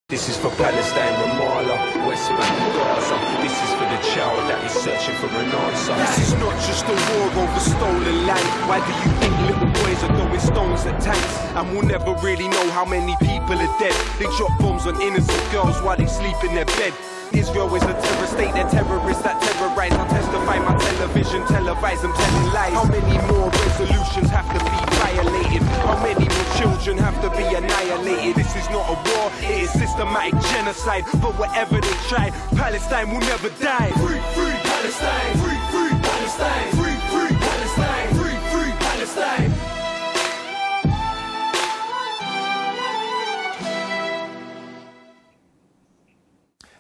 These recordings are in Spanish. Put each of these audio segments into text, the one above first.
This is for Palestine, Ramallah, West Bank, Gaza. This is for the child that is searching for an answer. This is not just a war over stolen land. Why do you think little boys are throwing stones at tanks? And we'll never really know how many people are dead. They drop bombs on innocent girls while they sleep in their bed. Israel is a terror state, they're terrorists that terrorize. I'll testify my television, televise them telling lies. How many more resolutions have to be violated? How many more children have to be annihilated? This is not a war, it is systematic genocide. But whatever they try, Palestine will never die. Free, free Palestine, free, free Palestine, free, free Palestine, free, free Palestine.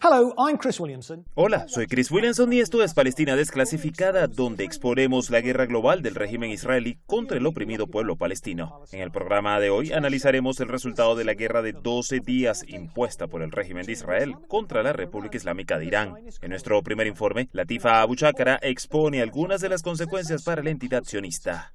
Hello, I'm Chris Williamson. Hola, soy Chris Williamson y esto es Palestina Desclasificada, donde exponemos la guerra global del régimen israelí contra el oprimido pueblo palestino. En el programa de hoy analizaremos el resultado de la guerra de 12 días impuesta por el régimen de Israel contra la República Islámica de Irán. En nuestro primer informe, Latifa Abu Chakra expone algunas de las consecuencias para la entidad sionista.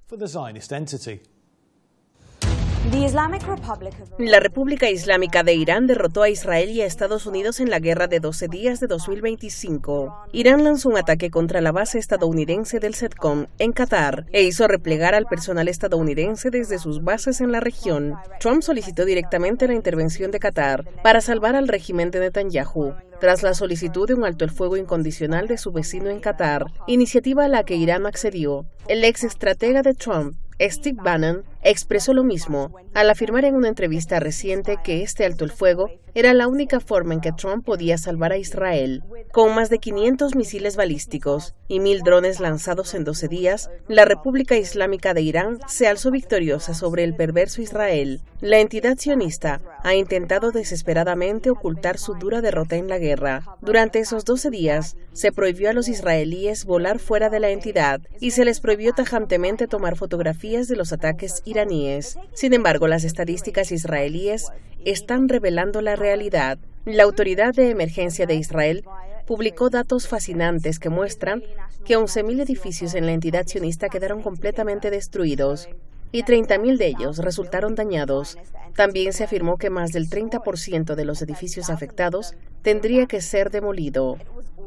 La República Islámica de Irán derrotó a Israel y a Estados Unidos en la guerra de 12 días de 2025. Irán lanzó un ataque contra la base estadounidense del CENTCOM en Qatar e hizo replegar al personal estadounidense desde sus bases en la región. Trump solicitó directamente la intervención de Qatar para salvar al régimen de Netanyahu, tras la solicitud de un alto el fuego incondicional de su vecino en Qatar, iniciativa a la que Irán accedió. El ex estratega de Trump, Steve Bannon, expresó lo mismo al afirmar en una entrevista reciente que este alto el fuego era la única forma en que Trump podía salvar a Israel. Con más de 500 misiles balísticos y 1,000 drones lanzados en 12 días, la República Islámica de Irán se alzó victoriosa sobre el perverso Israel. La entidad sionista ha intentado desesperadamente ocultar su dura derrota en la guerra. Durante esos 12 días, se prohibió a los israelíes volar fuera de la entidad y se les prohibió tajantemente tomar fotografías de los ataques iraníes. Sin embargo, las estadísticas israelíes están revelando la realidad. La Autoridad de Emergencia de Israel publicó datos fascinantes que muestran que 11,000 edificios en la entidad sionista quedaron completamente destruidos y 30,000 de ellos resultaron dañados. También se afirmó que más del 30% de los edificios afectados tendría que ser demolido.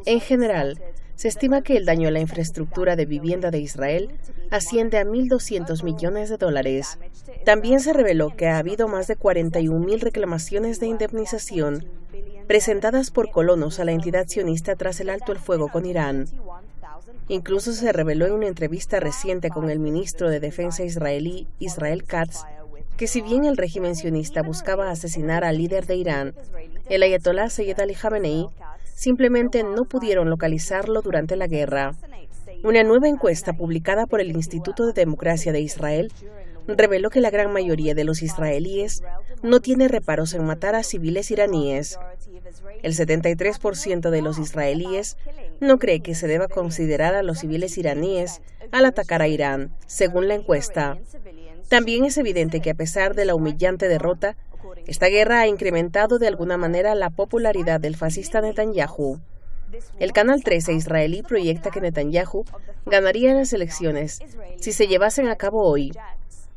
En general, se estima que el daño a la infraestructura de vivienda de Israel asciende a $1,200 millones. También se reveló que ha habido más de 41,000 reclamaciones de indemnización presentadas por colonos a la entidad sionista tras el alto el fuego con Irán. Incluso se reveló en una entrevista reciente con el ministro de Defensa israelí, Israel Katz, que si bien el régimen sionista buscaba asesinar al líder de Irán, el ayatolá Seyed Ali Khamenei, simplemente no pudieron localizarlo durante la guerra. Una nueva encuesta publicada por el Instituto de Democracia de Israel reveló que la gran mayoría de los israelíes no tiene reparos en matar a civiles iraníes. El 73% de los israelíes no cree que se deba considerar a los civiles iraníes al atacar a Irán, según la encuesta. También es evidente que a pesar de la humillante derrota, esta guerra ha incrementado de alguna manera la popularidad del fascista Netanyahu. El Canal 13 israelí proyecta que Netanyahu ganaría las elecciones si se llevasen a cabo hoy.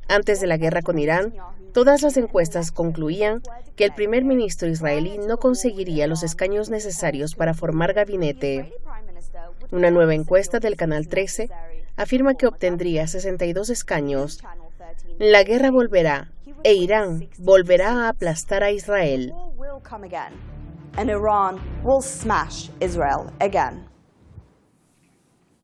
Antes de la guerra con Irán, todas las encuestas concluían que el primer ministro israelí no conseguiría los escaños necesarios para formar gabinete. Una nueva encuesta del Canal 13 afirma que obtendría 62 escaños. La guerra volverá e Irán volverá a aplastar a Israel.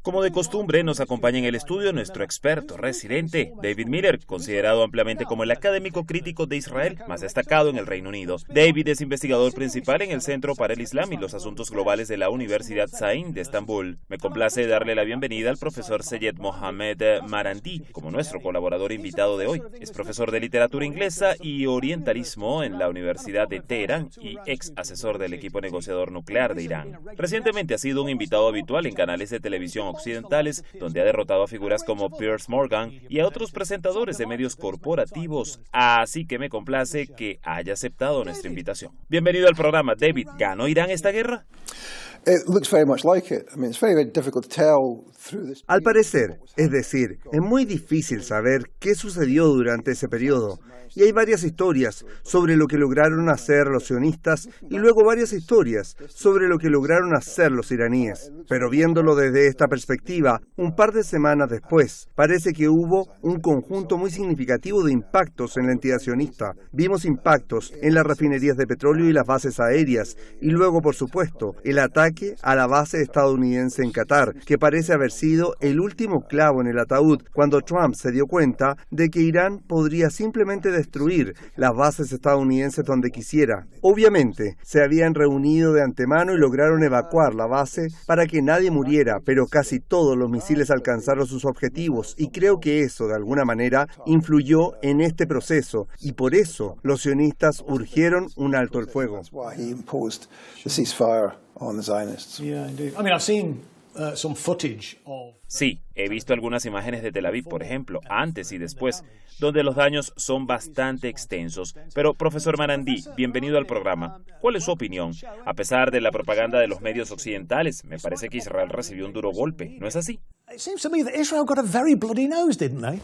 Como de costumbre, nos acompaña en el estudio nuestro experto residente, David Miller, considerado ampliamente como el académico crítico de Israel más destacado en el Reino Unido. David es investigador principal en el Centro para el Islam y los Asuntos Globales de la Universidad Zain de Estambul. Me complace darle la bienvenida al profesor Seyed Mohammed Marandi como nuestro colaborador invitado de hoy. Es profesor de literatura inglesa y orientalismo en la Universidad de Teherán y ex asesor del equipo negociador nuclear de Irán. Recientemente ha sido un invitado habitual en canales de televisión occidentales, donde ha derrotado a figuras como Piers Morgan y a otros presentadores de medios corporativos, así que me complace que haya aceptado nuestra invitación. Bienvenido al programa, David. ¿Ganó Irán esta guerra? Al parecer, es decir, es muy difícil saber qué sucedió durante ese periodo. Y hay varias historias sobre lo que lograron hacer los sionistas y luego varias historias sobre lo que lograron hacer los iraníes. Pero viéndolo desde esta perspectiva, un par de semanas después, parece que hubo un conjunto muy significativo de impactos en la entidad sionista. Vimos impactos en las refinerías de petróleo y las bases aéreas, y luego, por supuesto, el ataque a la base estadounidense en Qatar, que parece haber sido el último clavo en el ataúd cuando Trump se dio cuenta de que Irán podría simplemente destruir las bases estadounidenses donde quisiera. Obviamente, se habían reunido de antemano y lograron evacuar la base para que nadie muriera, pero casi todos los misiles alcanzaron sus objetivos y creo que eso, de alguna manera, influyó en este proceso y por eso los sionistas urgieron un alto el fuego. Sí, he visto algunas imágenes de Tel Aviv, por ejemplo, antes y después, donde los daños son bastante extensos. Pero, profesor Marandi, bienvenido al programa. ¿Cuál es su opinión? A pesar de la propaganda de los medios occidentales, me parece que Israel recibió un duro golpe, ¿no es así? It seems to me that Israel got a very bloody nose, didn't they?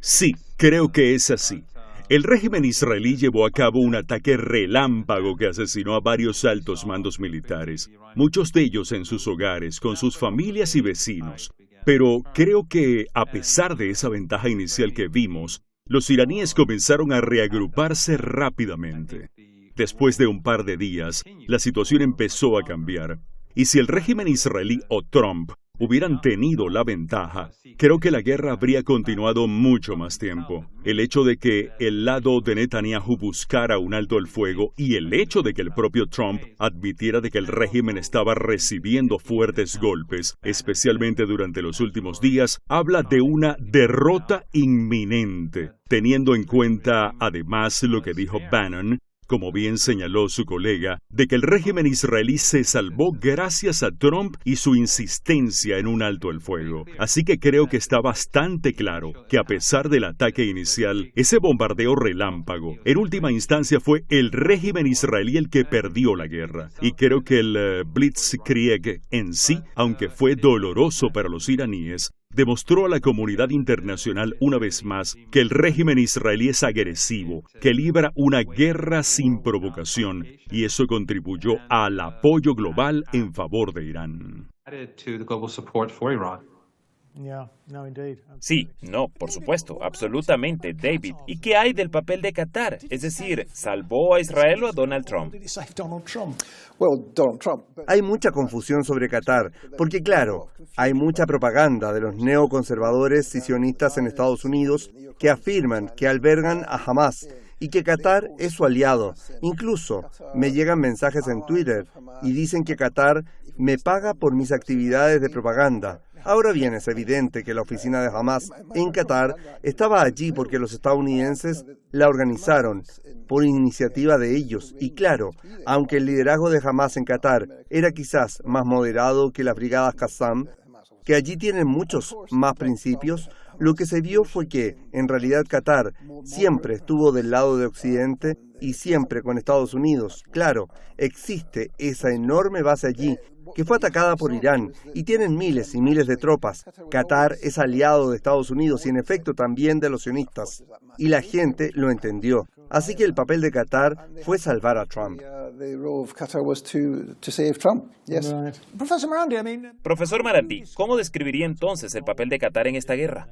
Sí, creo que es así. El régimen israelí llevó a cabo un ataque relámpago que asesinó a varios altos mandos militares, muchos de ellos en sus hogares, con sus familias y vecinos. Pero creo que, a pesar de esa ventaja inicial que vimos, los iraníes comenzaron a reagruparse rápidamente. Después de un par de días, la situación empezó a cambiar. Y si el régimen israelí o Trump hubieran tenido la ventaja, creo que la guerra habría continuado mucho más tiempo. El hecho de que el lado de Netanyahu buscara un alto el fuego y el hecho de que el propio Trump admitiera de que el régimen estaba recibiendo fuertes golpes, especialmente durante los últimos días, habla de una derrota inminente, teniendo en cuenta además lo que dijo Bannon, como bien señaló su colega, de que el régimen israelí se salvó gracias a Trump y su insistencia en un alto el fuego. Así que creo que está bastante claro que a pesar del ataque inicial, ese bombardeo relámpago, en última instancia fue el régimen israelí el que perdió la guerra. Y creo que el Blitzkrieg en sí, aunque fue doloroso para los iraníes, demostró a la comunidad internacional una vez más que el régimen israelí es agresivo, que libra una guerra sin provocación, y eso contribuyó al apoyo global en favor de Irán. Sí, no, por supuesto, absolutamente, David. ¿Y qué hay del papel de Qatar? Es decir, ¿salvó a Israel o a Donald Trump? Hay mucha confusión sobre Qatar, porque claro, hay mucha propaganda de los neoconservadores y sionistas en Estados Unidos que afirman que albergan a Hamas y que Qatar es su aliado. Incluso me llegan mensajes en Twitter y dicen que Qatar me paga por mis actividades de propaganda. Ahora bien, es evidente que la oficina de Hamas en Qatar estaba allí porque los estadounidenses la organizaron por iniciativa de ellos. Y claro, aunque el liderazgo de Hamas en Qatar era quizás más moderado que las brigadas Qassam, que allí tienen muchos más principios, lo que se vio fue que, en realidad, Qatar siempre estuvo del lado de Occidente y siempre con Estados Unidos. Claro, existe esa enorme base allí que fue atacada por Irán y tienen miles y miles de tropas. Qatar es aliado de Estados Unidos y en efecto también de los sionistas. Y la gente lo entendió. Así que el papel de Qatar fue salvar a Trump. Profesor Marandi, ¿cómo describiría entonces el papel de Qatar en esta guerra?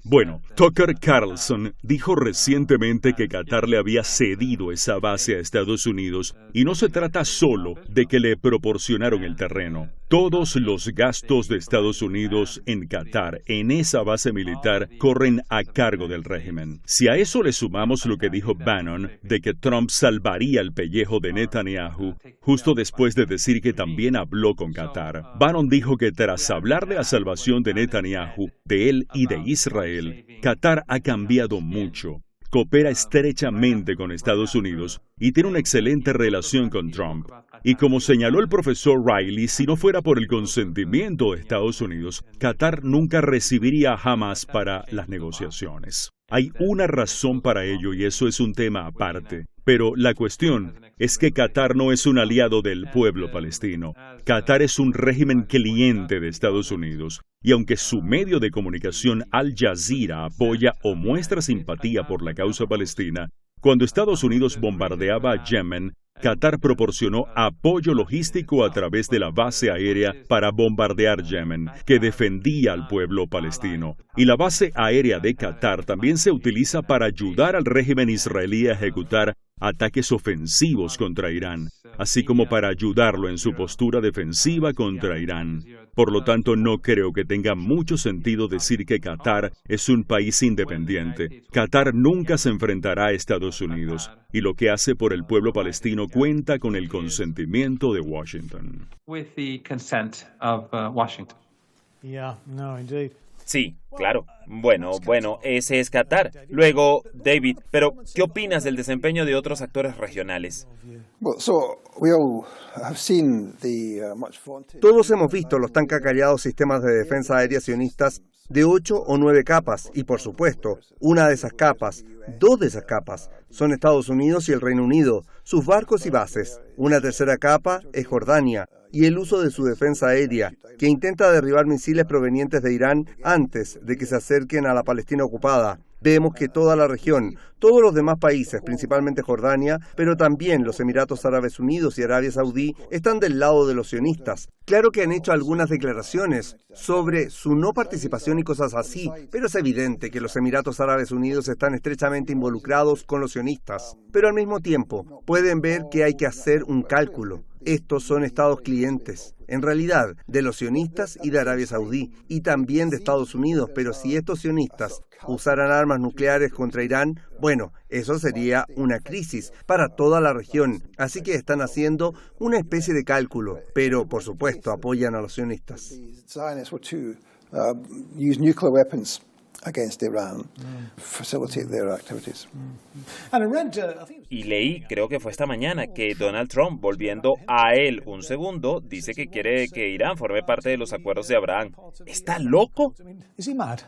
Bueno, Tucker Carlson dijo recientemente que Qatar le había cedido esa base a Estados Unidos y no se trata solo de que le proporcionaron el terreno. Todos los gastos de Estados Unidos en Qatar, en esa base militar, corren a cargo del régimen. Si a eso le sumamos lo que dijo Bannon, de que Trump salvaría el pellejo de Netanyahu, justo después de decir que también habló con Qatar. Bannon dijo que tras hablar de la salvación de Netanyahu, de él y de Israel, Qatar ha cambiado mucho. coopera estrechamente con Estados Unidos y tiene una excelente relación con Trump. Y como señaló el profesor Riley, si no fuera por el consentimiento de Estados Unidos, Qatar nunca recibiría a Hamas para las negociaciones. Hay una razón para ello y eso es un tema aparte. Pero la cuestión es que Qatar no es un aliado del pueblo palestino. Qatar es un régimen cliente de Estados Unidos. Y aunque su medio de comunicación Al Jazeera apoya o muestra simpatía por la causa palestina, cuando Estados Unidos bombardeaba a Yemen, Qatar proporcionó apoyo logístico a través de la base aérea para bombardear Yemen, que defendía al pueblo palestino. Y la base aérea de Qatar también se utiliza para ayudar al régimen israelí a ejecutar ataques ofensivos contra Irán, así como para ayudarlo en su postura defensiva contra Irán. Por lo tanto, no creo que tenga mucho sentido decir que Qatar es un país independiente. Qatar nunca se enfrentará a Estados Unidos, y lo que hace por el pueblo palestino cuenta con el consentimiento de Washington. Yeah, no, indeed. Sí, claro. Bueno, ese es Qatar. Luego, David, pero ¿qué opinas del desempeño de otros actores regionales? Todos hemos visto los tan cacareados sistemas de defensa aérea sionistas de 8 o 9 capas, y por supuesto, una de esas capas, 2 de esas capas, son Estados Unidos y el Reino Unido, sus barcos y bases. Una tercera capa es Jordania, y el uso de su defensa aérea, que intenta derribar misiles provenientes de Irán antes de que se acerquen a la Palestina ocupada. Vemos que toda la región, todos los demás países, principalmente Jordania, pero también los Emiratos Árabes Unidos y Arabia Saudí, están del lado de los sionistas. Claro que han hecho algunas declaraciones sobre su no participación y cosas así, pero es evidente que los Emiratos Árabes Unidos están estrechamente involucrados con los sionistas. Pero al mismo tiempo, pueden ver que hay que hacer un cálculo. Estos son estados clientes, en realidad, de los sionistas y de Arabia Saudí, y también de Estados Unidos, pero si estos sionistas usaran armas nucleares contra Irán, bueno, eso sería una crisis para toda la región, así que están haciendo una especie de cálculo, pero por supuesto apoyan a los sionistas. Y leí, creo que fue esta mañana, que Donald Trump, volviendo a él un segundo, dice que quiere que Irán forme parte de los acuerdos de Abraham. ¿Está loco? Is he mad?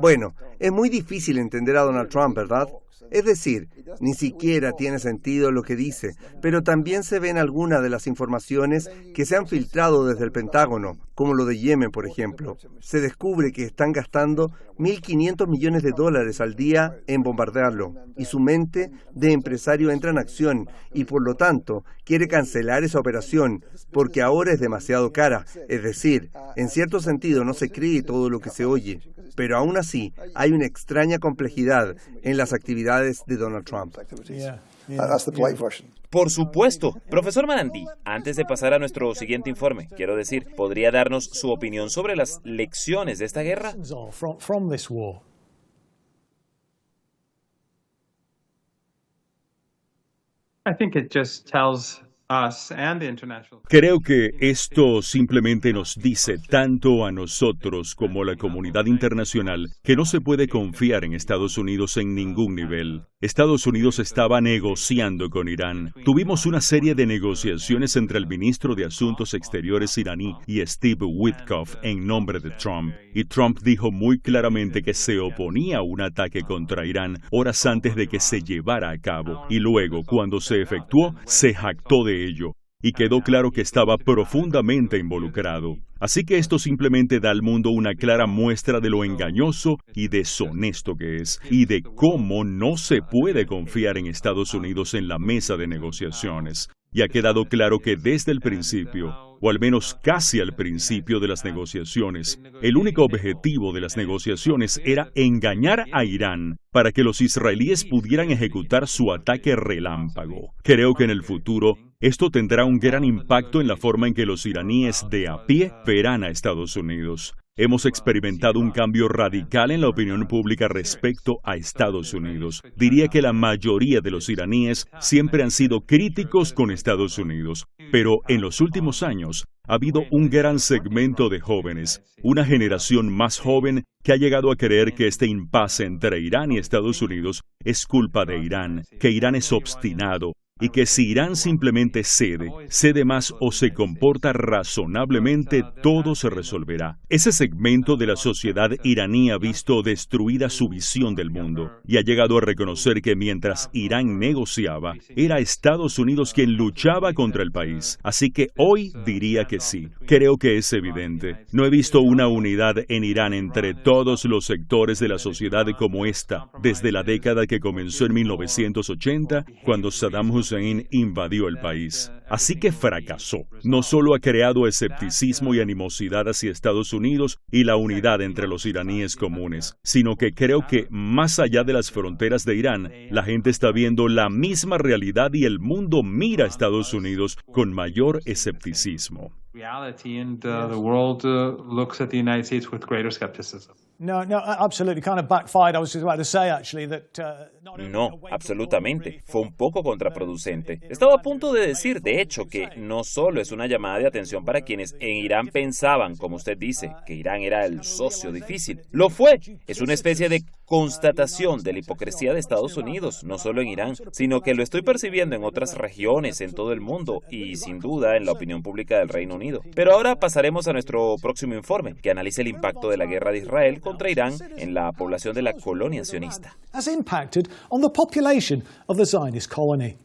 Bueno, es muy difícil entender a Donald Trump, ¿verdad? Es decir, ni siquiera tiene sentido lo que dice, pero también se ven algunas de las informaciones que se han filtrado desde el Pentágono, como lo de Yemen, por ejemplo. Se descubre que están gastando $1.500 millones al día en bombardearlo, y su mente de empresario entra en acción, y por lo tanto quiere cancelar esa operación, porque ahora es demasiado cara. Es decir, en cierto sentido no se cree todo lo que se oye, pero aún así hay una extraña complejidad en las actividades de Donald Trump. Por supuesto. Profesor Marandí, antes de pasar a nuestro siguiente informe, quiero decir, ¿podría darnos su opinión sobre las lecciones de esta guerra? From this war. I think it just tells us and the international. Creo que esto simplemente nos dice tanto a nosotros como a la comunidad internacional que no se puede confiar en Estados Unidos en ningún nivel. Estados Unidos estaba negociando con Irán. Tuvimos una serie de negociaciones entre el ministro de Asuntos Exteriores iraní y Steve Witkoff en nombre de Trump. Y Trump dijo muy claramente que se oponía a un ataque contra Irán horas antes de que se llevara a cabo. Y luego, cuando se efectuó, se jactó de ello. Y quedó claro que estaba profundamente involucrado. Así que esto simplemente da al mundo una clara muestra de lo engañoso y deshonesto que es, y de cómo no se puede confiar en Estados Unidos en la mesa de negociaciones. Y ha quedado claro que desde el principio, o al menos casi al principio de las negociaciones, el único objetivo de las negociaciones era engañar a Irán para que los israelíes pudieran ejecutar su ataque relámpago. Creo que en el futuro, esto tendrá un gran impacto en la forma en que los iraníes de a pie verán a Estados Unidos. hemos experimentado un cambio radical en la opinión pública respecto a Estados Unidos. Diría que la mayoría de los iraníes siempre han sido críticos con Estados Unidos, pero en los últimos años ha habido un gran segmento de jóvenes, una generación más joven que ha llegado a creer que este impasse entre Irán y Estados Unidos es culpa de Irán, que Irán es obstinado, y que si Irán simplemente cede más o se comporta razonablemente, todo se resolverá. Ese segmento de la sociedad iraní ha visto destruida su visión del mundo y ha llegado a reconocer que mientras Irán negociaba, era Estados Unidos quien luchaba contra el país. Así que hoy diría que sí. Creo que es evidente. No he visto una unidad en Irán entre todos los sectores de la sociedad como esta, desde la década que comenzó en 1980, cuando Saddam Hussein invadió el país. Así que fracasó. No solo ha creado escepticismo y animosidad hacia Estados Unidos y la unidad entre los iraníes comunes, sino que creo que más allá de las fronteras de Irán, la gente está viendo la misma realidad y el mundo mira a Estados Unidos con mayor escepticismo. Reality, and the world looks at the United States with greater skepticism. No, absolutely. Kind of backfired. I was just about to say, actually, that... No, absolutamente. Fue un poco contraproducente. Estaba a punto de decir, de hecho, que no solo es una llamada de atención para quienes en Irán pensaban, como usted dice, que Irán era el socio difícil. Lo fue. Es una especie de constatación de la hipocresía de Estados Unidos, no solo en Irán, sino que lo estoy percibiendo en otras regiones, en todo el mundo y, sin duda, en la opinión pública del Reino Unido. Pero ahora pasaremos a nuestro próximo informe, que analiza el impacto de la guerra de Israel contra Irán en la población de la colonia sionista. Has impacted on the population of the Zionist colony.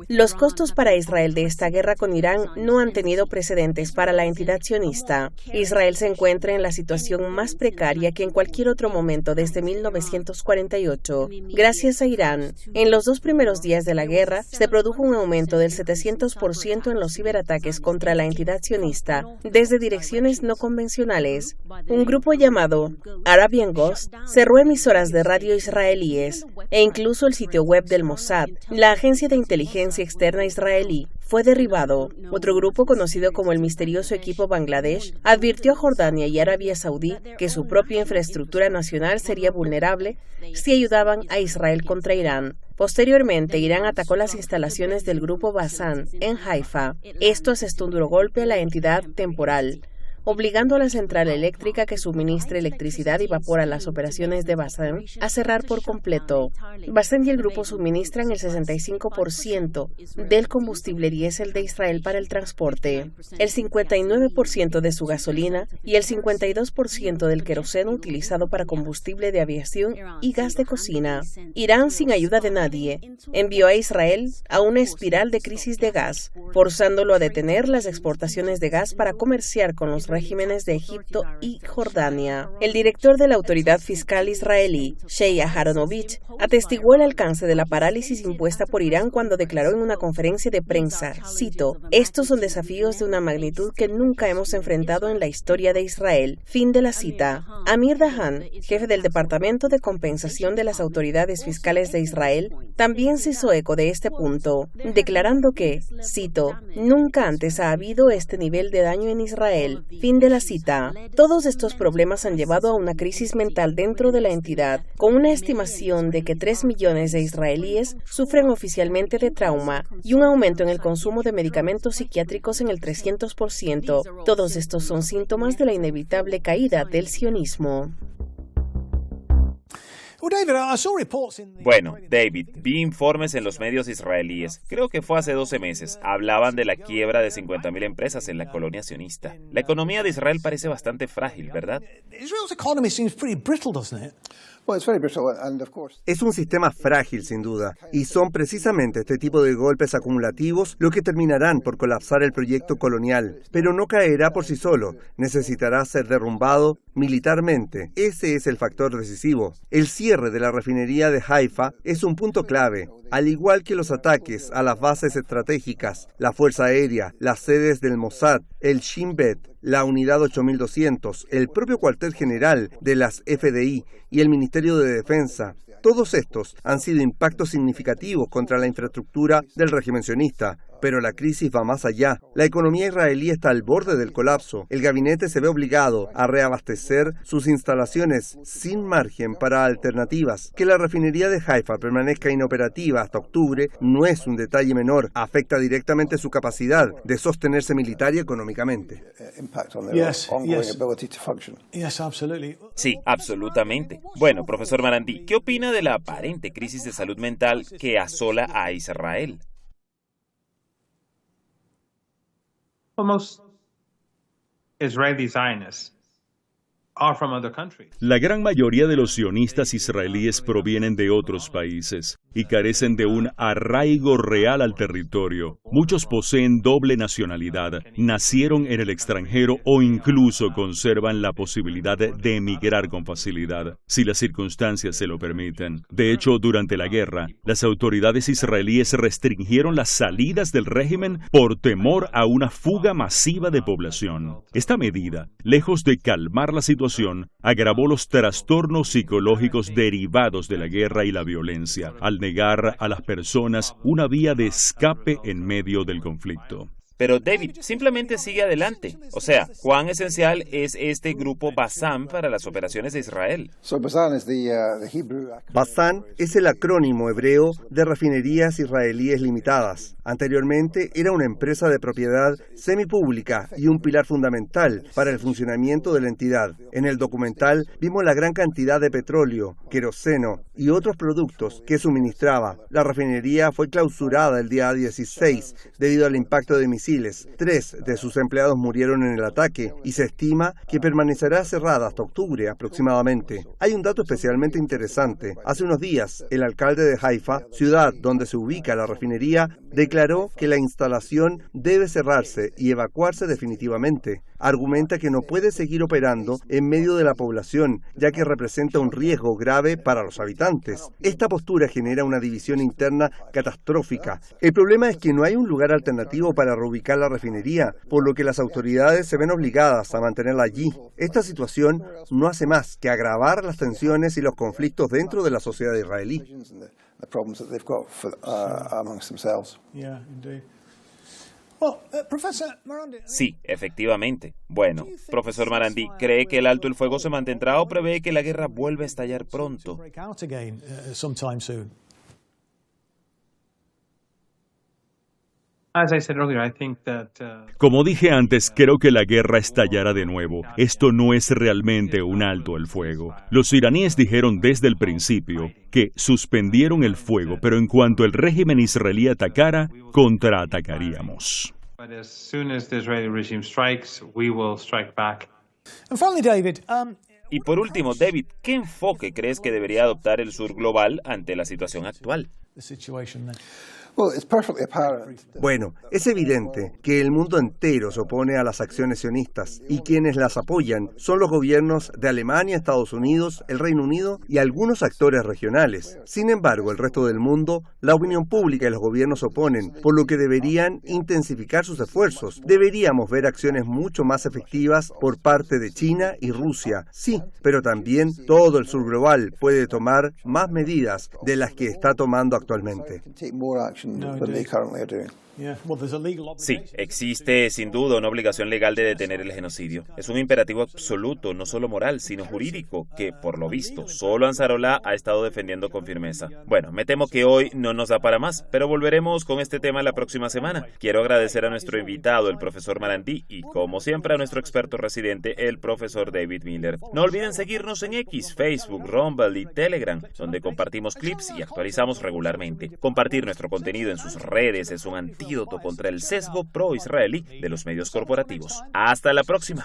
Los costos para Israel de esta guerra con Irán no han tenido precedentes para la entidad sionista. Israel se encuentra en la situación más precaria que en cualquier otro momento desde 1948. Gracias a Irán, en los 2 primeros días de la guerra se produjo un aumento del 700% en los ciberataques contra la entidad sionista desde direcciones no convencionales. Un grupo llamado Arabian Ghost cerró emisoras de radio israelíes e incluso el sitio web del Mossad, la agencia de inteligencia externa israelí, fue derribado. Otro grupo, conocido como el misterioso equipo Bangladesh, advirtió a Jordania y Arabia Saudí que su propia infraestructura nacional sería vulnerable si ayudaban a Israel contra Irán. Posteriormente, Irán atacó las instalaciones del grupo Basan en Haifa. Esto asestó un duro golpe a la entidad temporal, obligando a la central eléctrica que suministra electricidad y vapor a las operaciones de Basan a cerrar por completo. Basan y el grupo suministran el 65% del combustible diésel de Israel para el transporte, el 59% de su gasolina y el 52% del queroseno utilizado para combustible de aviación y gas de cocina. Irán, sin ayuda de nadie, envió a Israel a una espiral de crisis de gas, forzándolo a detener las exportaciones de gas para comerciar con los regímenes de Egipto y Jordania. El director de la autoridad fiscal israelí, Shey Aharonovich, atestiguó el alcance de la parálisis impuesta por Irán cuando declaró en una conferencia de prensa, cito, «Estos son desafíos de una magnitud que nunca hemos enfrentado en la historia de Israel». Fin de la cita. Amir Dahan, jefe del Departamento de Compensación de las Autoridades Fiscales de Israel, también se hizo eco de este punto, declarando que, cito, «Nunca antes ha habido este nivel de daño en Israel». Fin de la cita. Todos estos problemas han llevado a una crisis mental dentro de la entidad, con una estimación de que 3 millones de israelíes sufren oficialmente de trauma y un aumento en el consumo de medicamentos psiquiátricos en el 300%. Todos estos son síntomas de la inevitable caída del sionismo. Bueno, David, vi informes en los medios israelíes, creo que fue hace 12 meses, hablaban de la quiebra de 50.000 empresas en la colonia sionista. La economía de Israel parece bastante frágil, ¿verdad? Es un sistema frágil, sin duda, y son precisamente este tipo de golpes acumulativos lo que terminarán por colapsar el proyecto colonial. Pero no caerá por sí solo, necesitará ser derrumbado militarmente. Ese es el factor decisivo. El cierre de la refinería de Haifa es un punto clave, al igual que los ataques a las bases estratégicas, la Fuerza Aérea, las sedes del Mossad, el Shin Bet, la Unidad 8200, el propio cuartel general de las FDI y el Ministerio de Defensa. Todos estos han sido impactos significativos contra la infraestructura del régimen sionista. Pero la crisis va más allá. La economía israelí está al borde del colapso. El gabinete se ve obligado a reabastecer sus instalaciones sin margen para alternativas. Que la refinería de Haifa permanezca inoperativa hasta octubre no es un detalle menor. Afecta directamente su capacidad de sostenerse militar y económicamente. Sí, absolutamente. Bueno, profesor Marandí, ¿qué opina de la aparente crisis de salud mental que asola a Israel? Most Israeli Zionists are from other countries. La gran mayoría de los sionistas israelíes provienen de otros países y carecen de un arraigo real al territorio. Muchos poseen doble nacionalidad, nacieron en el extranjero o incluso conservan la posibilidad de emigrar con facilidad, si las circunstancias se lo permiten. De hecho, durante la guerra, las autoridades israelíes restringieron las salidas del régimen por temor a una fuga masiva de población. Esta medida, lejos de calmar la situación, agravó los trastornos psicológicos derivados de la guerra y la violencia, al negar a las personas una vía de escape en medio del conflicto. Pero David, simplemente sigue adelante. O sea, ¿cuán esencial es este grupo Basan para las operaciones de Israel? Basan es el acrónimo hebreo de Refinerías Israelíes Limitadas. Anteriormente era una empresa de propiedad semipública y un pilar fundamental para el funcionamiento de la entidad. En el documental vimos la gran cantidad de petróleo, queroseno y otros productos que suministraba. La refinería fue clausurada el día 16 debido al impacto de misiles. 3 de sus empleados murieron en el ataque y se estima que permanecerá cerrada hasta octubre aproximadamente. Hay un dato especialmente interesante. Hace unos días, el alcalde de Haifa, ciudad donde se ubica la refinería, declaró que la instalación debe cerrarse y evacuarse definitivamente. Argumenta que no puede seguir operando en medio de la población, ya que representa un riesgo grave para los habitantes. Esta postura genera una división interna catastrófica. El problema es que no hay un lugar alternativo para reubicar la refinería, por lo que las autoridades se ven obligadas a mantenerla allí. Esta situación no hace más que agravar las tensiones y los conflictos dentro de la sociedad israelí. Sí, efectivamente. Bueno, profesor Marandí, ¿cree que el alto el fuego se mantendrá o prevé que la guerra vuelva a estallar pronto? Como dije antes, creo que la guerra estallará de nuevo. Esto no es realmente un alto el fuego. Los iraníes dijeron desde el principio que suspendieron el fuego, pero en cuanto el régimen israelí atacara, contraatacaríamos. Y por último, David, ¿qué enfoque crees que debería adoptar el sur global ante la situación actual? Bueno, es evidente que el mundo entero se opone a las acciones sionistas y quienes las apoyan son los gobiernos de Alemania, Estados Unidos, el Reino Unido y algunos actores regionales. Sin embargo, el resto del mundo, la opinión pública y los gobiernos se oponen, por lo que deberían intensificar sus esfuerzos. Deberíamos ver acciones mucho más efectivas por parte de China y Rusia. Sí, pero también todo el sur global puede tomar más medidas de las que está tomando actualmente. Sí, existe sin duda una obligación legal de detener el genocidio. Es un imperativo absoluto, no solo moral, sino jurídico, que, por lo visto, solo Ansarolá ha estado defendiendo con firmeza. Bueno, me temo que hoy no nos da para más, pero volveremos con este tema la próxima semana. Quiero agradecer a nuestro invitado, el profesor Marandí, y como siempre a nuestro experto residente, el profesor David Miller. No olviden seguirnos en X, Facebook, Rumble y Telegram, donde compartimos clips y actualizamos regularmente. Compartir nuestro contenido en sus redes es un antídoto contra el sesgo pro-israelí de los medios corporativos. Hasta la próxima.